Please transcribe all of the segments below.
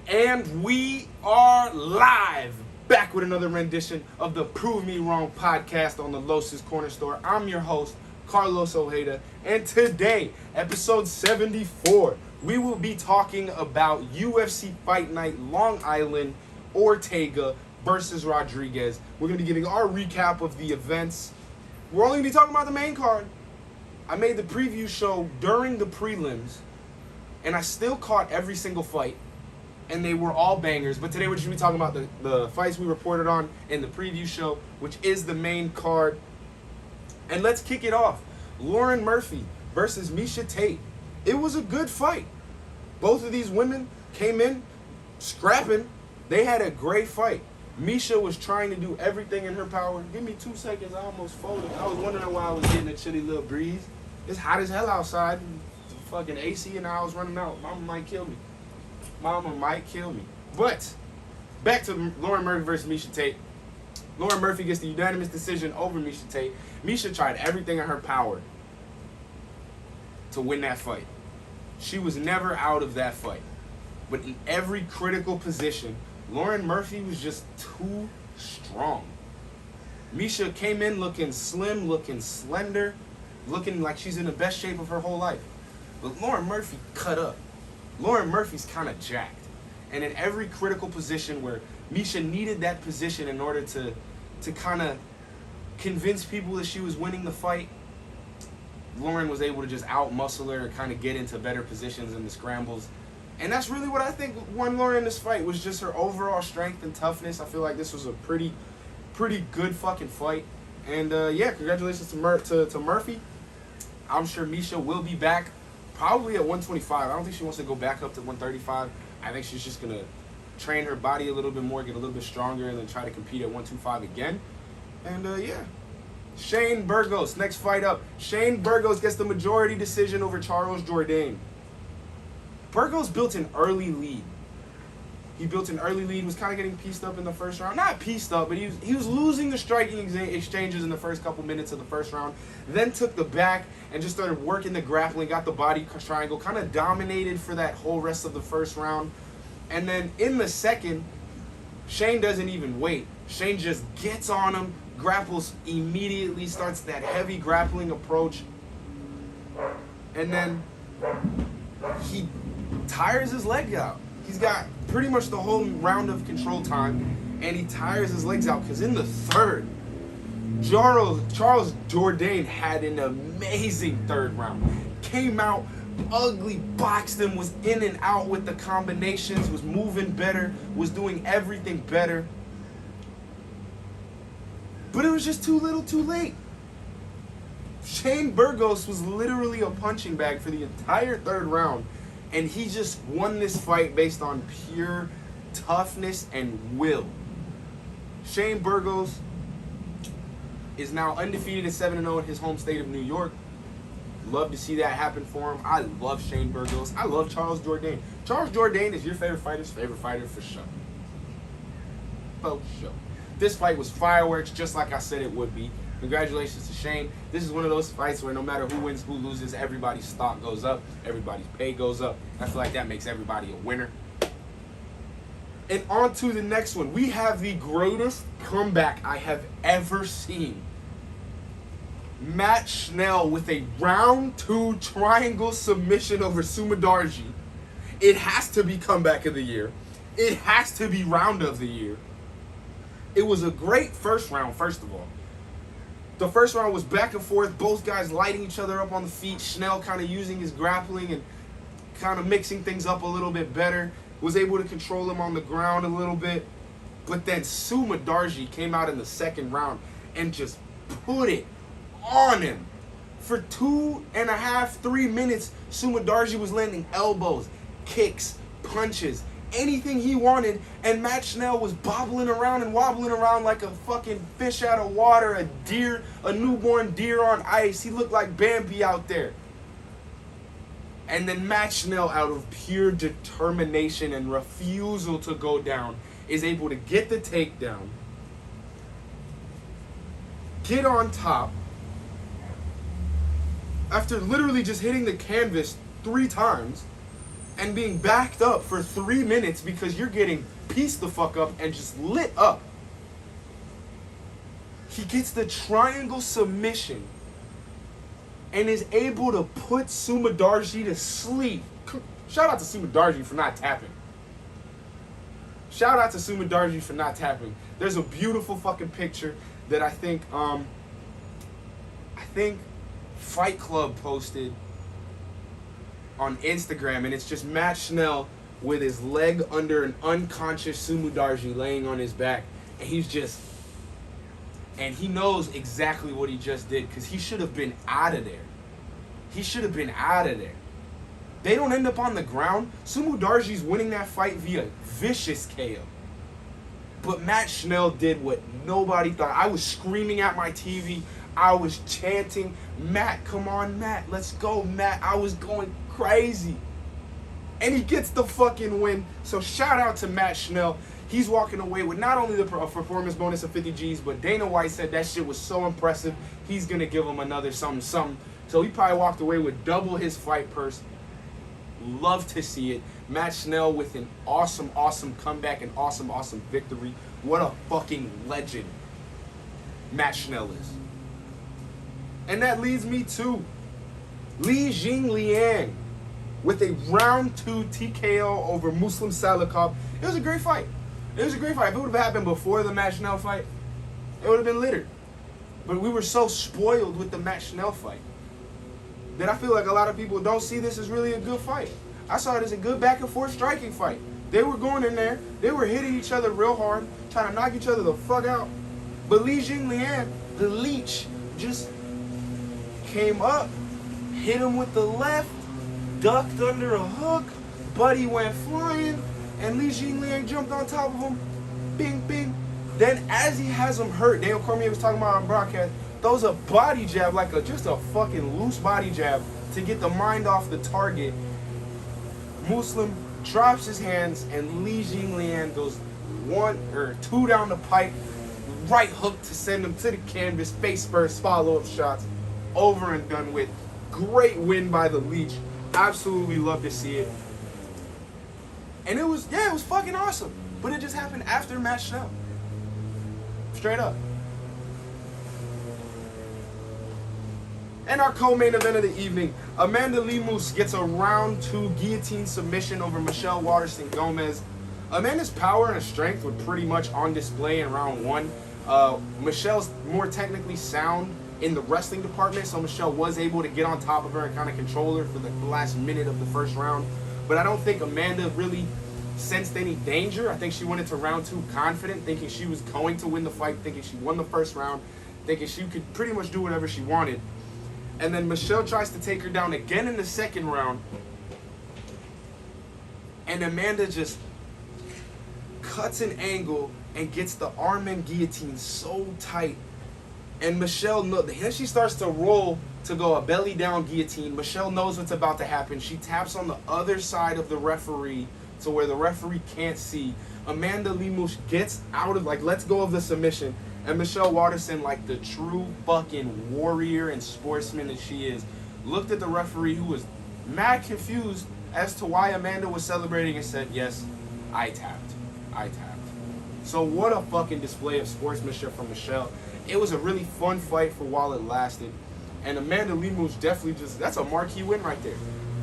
And we are live, back with another rendition of the Prove Me Wrong podcast on the Los's Corner Store. I'm your host, Carlos Ojeda, and today, episode 74, we will be talking about UFC Fight Night Long Island, Ortega versus Rodriguez. We're going to be giving our recap of the events. We're only going to be talking about the main card. I made the preview show during the prelims, and I still caught every single fight. And they were all bangers. But today we're just going to be talking about the fights we reported on in the preview show, which is the main card. And let's kick it off. Lauren Murphy versus Miesha Tate. It was a good fight. Both of these women came in scrapping. They had a great fight. Miesha was trying to do everything in her power. Give me 2 seconds. I almost folded. I was wondering why I was getting a chilly little breeze. It's hot as hell outside. It's fucking AC and I was running out. Mama might kill me. But back to Lauren Murphy versus Miesha Tate. Lauren Murphy gets the unanimous decision over Miesha Tate. Miesha tried everything in her power to win that fight. She was never out of that fight. But in every critical position, Lauren Murphy was just too strong. Miesha came in looking slim, looking slender, looking like she's in the best shape of her whole life. But Lauren Murphy cut up. Lauren Murphy's kind of jacked. And in every critical position where Miesha needed that position in order to kind of convince people that she was winning the fight, Lauren was able to just out-muscle her and kind of get into better positions in the scrambles. And that's really what I think won Lauren in this fight, was just her overall strength and toughness. I feel like this was a pretty good fucking fight. And yeah, congratulations to Murphy. I'm sure Miesha will be back probably at 125. I don't think she wants to go back up to 135. I think she's just going to train her body a little bit more, get a little bit stronger, and then try to compete at 125 again. And yeah. Shane Burgos, next fight up. Shane Burgos gets the majority decision over Charles Jourdain. Burgos built an early lead. Was kind of getting pieced up in the first round. Not pieced up, but he was losing the striking exchanges in the first couple minutes of the first round. Then took the back and just started working the grappling, got the body triangle, kind of dominated for that whole rest of the first round. And then in the second, Shane doesn't even wait. Shane just gets on him, grapples immediately, starts that heavy grappling approach. And then he tires his leg out. He's got pretty much the whole round of control time, and he tires his legs out because in the third, Charles Jourdain had an amazing third round. Came out, ugly, boxed him, was in and out with the combinations, was moving better, was doing everything better. But it was just too little too late. Shane Burgos was literally a punching bag for the entire third round. And he just won this fight based on pure toughness and will. Shane Burgos is now undefeated at 7-0 in his home state of New York. Love to see that happen for him. I love Shane Burgos. I love Charles Jourdain. Charles Jourdain is your favorite fighter's favorite fighter for sure. For sure. This fight was fireworks, just like I said it would be. Congratulations to Shane. This is one of those fights where no matter who wins, who loses, everybody's stock goes up, everybody's pay goes up. I feel like that makes everybody a winner. And on to the next one. We have the greatest comeback I have ever seen. Matt Schnell with a round 2 triangle submission over Sumadarji. It has to be comeback of the year. It has to be round of the year. It was a great first round, first of all. The first round was back and forth, both guys lighting each other up on the feet. Schnell kind of using his grappling and kind of mixing things up a little bit better. Was able to control him on the ground a little bit. But then Sumadarji came out in the second round and just put it on him. For 2.5, 3 minutes, Sumadarji was landing elbows, kicks, punches, anything he wanted, and Matt Schnell was bobbling around and wobbling around like a fucking fish out of water, a newborn deer on ice. He looked like Bambi out there. And then Matt Schnell, out of pure determination and refusal to go down, is able to get the takedown, get on top, after literally just hitting the canvas 3 times, and being backed up for 3 minutes because you're getting pieced the fuck up and just lit up. He gets the triangle submission and is able to put Sumadarji to sleep. Shout out to Sumadarji for not tapping. Shout out to Sumadarji for not tapping. There's a beautiful fucking picture that I think Fight Club posted on Instagram, and it's just Matt Schnell with his leg under an unconscious Sumadarji laying on his back, and he knows exactly what he just did because he should have been out of there. He should have been out of there. They don't end up on the ground. Sumadarji's winning that fight via vicious KO. But Matt Schnell did what nobody thought. I was screaming at my TV. I was chanting, Matt, come on, Matt, let's go, Matt. I was going crazy. And he gets the fucking win. So shout out to Matt Schnell. He's walking away with not only the performance bonus of 50 G's, but Dana White said that shit was so impressive, he's going to give him another something. So he probably walked away with double his fight purse. Love to see it. Matt Schnell with an awesome comeback and awesome victory. What a fucking legend Matt Schnell is. And that leads me to Li Jingliang with a round 2 TKO over Muslim Salikov. It was a great fight. If it would have happened before the Matt Schnell fight, it would have been littered. But we were so spoiled with the Matt Schnell fight that I feel like a lot of people don't see this as really a good fight. I saw it as a good back and forth striking fight. They were going in there, they were hitting each other real hard, trying to knock each other the fuck out. But Li Jingliang, the leech, just came up, hit him with the left, ducked under a hook, Buddy went flying, and Li Jingliang jumped on top of him, bing, bing. Then as he has him hurt, Daniel Cormier was talking about on broadcast, throws a body jab, like just a fucking loose body jab to get the mind off the target. Muslim drops his hands, and Li Jingliang goes 1 or 2 down the pipe, right hook to send him to the canvas, face first, follow-up shots, over and done with. Great win by the Leech. Absolutely love to see it. And it was fucking awesome. But it just happened after Matt Schnell. Straight up. And our co-main event of the evening, Amanda Lemus gets a round 2 guillotine submission over Michelle Waterson Gomez. Amanda's power and strength were pretty much on display in round 1. Michelle's more technically sound in the wrestling department, so Michelle was able to get on top of her and kind of control her for the last minute of the first round. But I don't think Amanda really sensed any danger. I think she went into round 2 confident, thinking she was going to win the fight, thinking she won the first round, thinking she could pretty much do whatever she wanted. And then Michelle tries to take her down again in the second round. And Amanda just cuts an angle and gets the arm and guillotine so tight. And Michelle, then she starts to roll to go a belly down guillotine. Michelle knows what's about to happen. She taps on the other side of the referee to where the referee can't see. Amanda Lemus gets out of, lets go of the submission. And Michelle Waterson, like the true fucking warrior and sportsman that she is, looked at the referee, who was mad confused as to why Amanda was celebrating, and said, yes, I tapped. So what a fucking display of sportsmanship from Michelle. It was a really fun fight for while it lasted. And Amanda Lemus definitely that's a marquee win right there.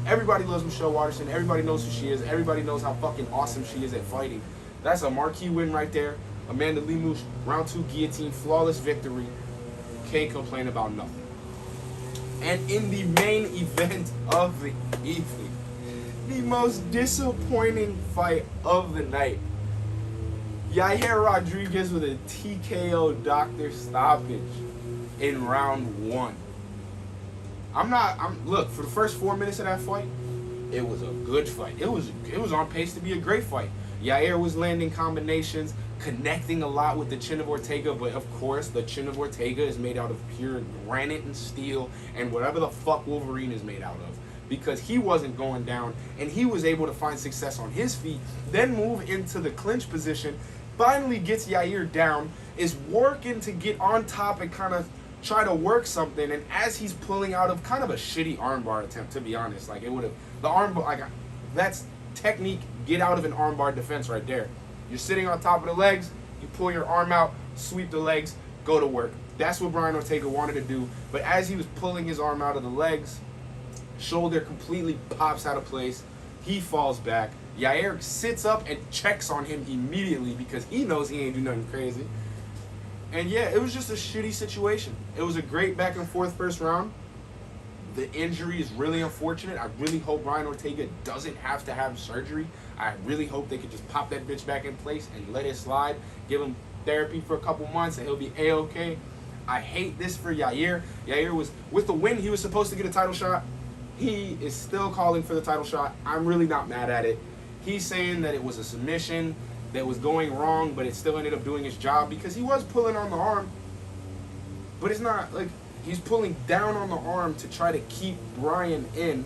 Everybody loves Michelle Waterson. Everybody knows who she is. Everybody knows how fucking awesome she is at fighting. That's a marquee win right there. Amanda Lemus, round 2 guillotine, flawless victory. Can't complain about nothing. And in the main event of the evening, the most disappointing fight of the night, Yair Rodriguez with a TKO doctor stoppage in round 1. Look, for the first 4 minutes of that fight, it was a good fight. It was on pace to be a great fight. Yair was landing combinations, connecting a lot with the chin of Ortega, but of course, the chin of Ortega is made out of pure granite and steel and whatever the fuck Wolverine is made out of, because he wasn't going down, and he was able to find success on his feet, then move into the clinch position, finally gets Yair down, is working to get on top and kind of try to work something, and as he's pulling out of kind of a shitty armbar attempt, to be honest, the armbar, That's technique, get out of an armbar defense right there. You're sitting on top of the legs, you pull your arm out, sweep the legs, go to work. That's what Brian Ortega wanted to do. But as he was pulling his arm out of the legs, shoulder completely pops out of place. He falls back. Yair sits up and checks on him immediately because he knows he ain't do nothing crazy. And yeah, it was just a shitty situation. It was a great back and forth first round. The injury is really unfortunate. I really hope Brian Ortega doesn't have to have surgery. I really hope they could just pop that bitch back in place and let it slide. Give him therapy for a couple months and he'll be A-okay. I hate this for Yair. Yair was, with the win, he was supposed to get a title shot. He is still calling for the title shot. I'm really not mad at it. He's saying that it was a submission that was going wrong, but it still ended up doing its job because he was pulling on the arm. But it's not like he's pulling down on the arm to try to keep Brian in.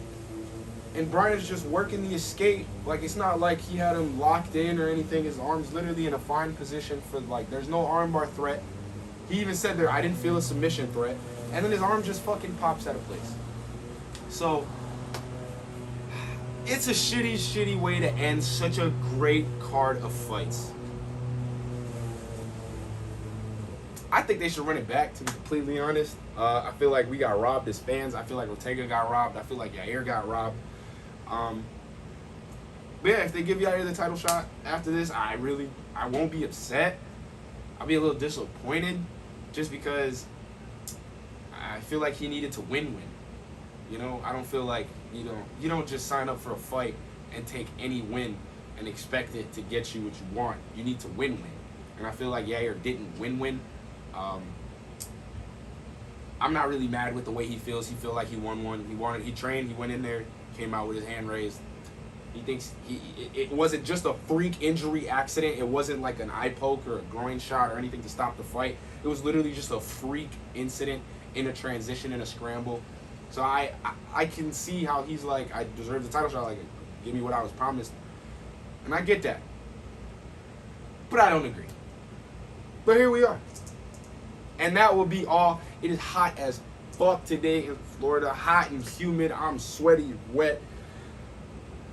And Brian is just working the escape. Like, it's not like he had him locked in or anything. His arm's literally in a fine position for, like, there's no armbar threat. He even said there, I didn't feel a submission threat. And then his arm just fucking pops out of place. So, it's a shitty way to end such a great card of fights. I think they should run it back, to be completely honest. I feel like we got robbed as fans. I feel like Ortega got robbed. I feel like Yair got robbed. But yeah, if they give Yair the title shot after this, I won't be upset. I'll be a little disappointed just because I feel like he needed to win. You know, I don't feel like, you don't just sign up for a fight and take any win and expect it to get you what you want. You need to win. And I feel like Yair didn't win. I'm not really mad with the way he feels. He feels like he won one. He trained, he went in there, came out with his hand raised. He thinks it wasn't just a freak injury accident. It wasn't like an eye poke or a groin shot or anything to stop the fight. It was literally just a freak incident in a transition, in a scramble. So I can see how he's like, I deserve the title shot. Like, give me what I was promised. And I get that. But I don't agree. But here we are. And that will be all. It is hot as fuck today in Florida. Hot and humid. I'm sweaty, wet.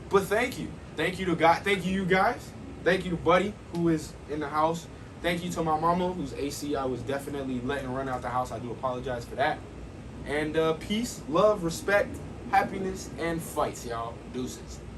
But thank you. Thank you to God. Thank you guys. Thank you to Buddy, who is in the house. Thank you to my mama, who's AC. I was definitely letting run out the house. I do apologize for that. And peace, love, respect, happiness, and fights, y'all. Deuces.